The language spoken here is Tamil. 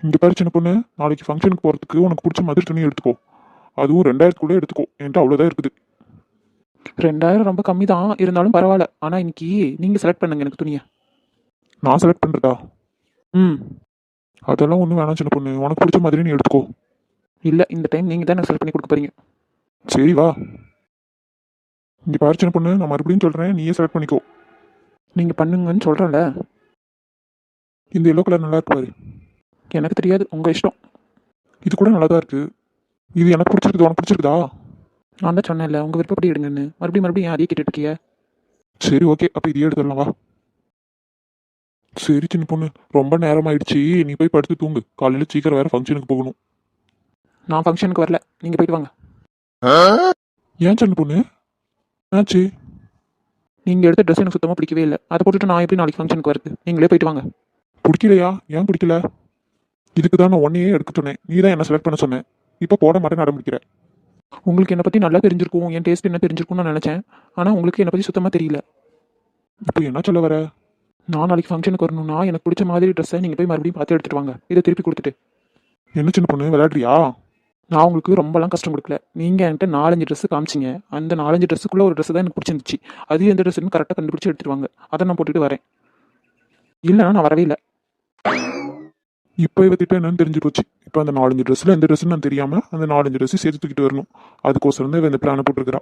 இங்கே பாரு சின்ன பொண்ணு, நாளைக்கு ஃபங்க்ஷனுக்கு போகிறதுக்கு உனக்கு பிடிச்ச மாதிரி துணி எடுத்துக்கோ. அதுவும் 2000க்குள்ளே எடுத்துக்கோ, என்கிட்ட அவ்வளோதான் இருக்குது. 2000 ரொம்ப கம்மி தான், இருந்தாலும் பரவாயில்ல. ஆனால் இன்னைக்கு நீங்கள் செலக்ட் பண்ணுங்க எனக்கு துணியை. நான் செலக்ட் பண்ணுறதா? ம். அதெல்லாம் ஒன்றும் வேணாம் சின்ன பொண்ணு, உனக்கு பிடிச்ச மாதிரி நீ எடுத்துக்கோ. இல்லை, இந்த டைம் நீங்கள் தான் எனக்கு செலக்ட் பண்ணி கொடுக்க போறீங்க. சரி வா. இங்கே பாரு சின்ன பொண்ணு, நான் மறுபடியும் சொல்கிறேன், நீயே செலக்ட் பண்ணிக்கோ. நீங்கள் பண்ணுங்கன்னு சொல்கிறேன்ல. இந்த எல்லோ கலர் நல்லா இருக்கு பாரு. எனக்கு தெரியாது, உங்கள் இஷ்டம். இது கூட நல்லா தான் இருக்கு. இது எனக்கு பிடிச்சிருக்குது, உனக்கு பிடிச்சிருக்குதா? நான் தான் சொன்னேன்ல, உங்கள் விருப்பப்படி எடுங்கன்னு. மறுபடியும் ஏன் அதையே கேட்டுட்டு இருக்கிய? சரி ஓகே, அப்போ இதையே எடுத்துடலாம் வா. சரி சின்ன பொண்ணு, ரொம்ப நேரம் ஆயிடுச்சு, நீ போய் படுத்து தூங்கு. காலையில் சீக்கிரம் வேற ஃபங்க்ஷனுக்கு போகணும். நான் ஃபங்க்ஷனுக்கு வரல, நீங்கள் போயிட்டு வாங்க. ஏன் சின்ன பொண்ணு, ஆச்சு? நீங்கள் எடுத்த ட்ரெஸ் எனக்கு சுத்தமாக பிடிக்கவே இல்லை. அதை போட்டுட்டு நான் எப்படி நாளைக்கு ஃபங்க்ஷனுக்கு வருது? நீங்களே போயிட்டு வாங்க. பிடிக்கலையா? ஏன் பிடிக்கல? இதுக்கு தான் நான் ஒன்னையே எடுக்க சொன்னேன், நீ தான் என்ன செலக்ட் பண்ண சொன்னேன். இப்போ போட மாட்டேன்னு அடம்பிடிக்கிற. உங்களுக்கு என்னை பற்றி நல்லா தெரிஞ்சிருக்கும், என் டேஸ்ட் என்ன தெரிஞ்சிருக்கும்னு நான் நினச்சேன். ஆனால் உங்களுக்கு என்னை பற்றி சுத்தமாக தெரியல. இப்போ என்ன சொல்ல வர? நான் நாளைக்கு ஃபங்க்ஷனுக்கு வரணும்னா எனக்கு பிடிச்ச மாதிரி ட்ரெஸ்ஸை நீங்கள் போய் மறுபடியும் பார்த்து எடுத்துட்டு வாங்க. இதை திருப்பி கொடுத்துட்டு. என்ன சின்ன பொண்ணு, விளையாடுறியா? நான் உங்களுக்கு ரொம்பலாம் கஷ்டம் கொடுக்கல. நீங்கள் என்கிட்ட 4-5 ட்ரெஸ்ஸு காமிச்சிங்க. அந்த 4-5 ட்ரெஸ்ஸுக்குள்ளே ஒரு ட்ரெஸ் தான் எனக்கு பிடிச்சிருந்துச்சு. அது எந்த ட்ரெஸ்ஸுன்னு கரெக்டாக கண்டுபிடிச்சி எடுத்துட்டு வாங்க. அதை நான் போட்டுட்டு வரேன். இல்லைனா நான் வரவே இல்லை. இப்போ இவ திட்டம் என்னன்னு தெரிஞ்சு போச்சு. இப்போ அந்த 4-5 ட்ரெஸ்ஸில் எந்த ட்ரெஸ்ஸுன்னு நான் தெரியாமல் அந்த 4-5 ட்ரெஸ்ஸு சேர்த்து தூக்கிட்டு வரணும். அதுக்கோசரம் தான் இவ இந்த பிளானை போட்டிருக்கிறா.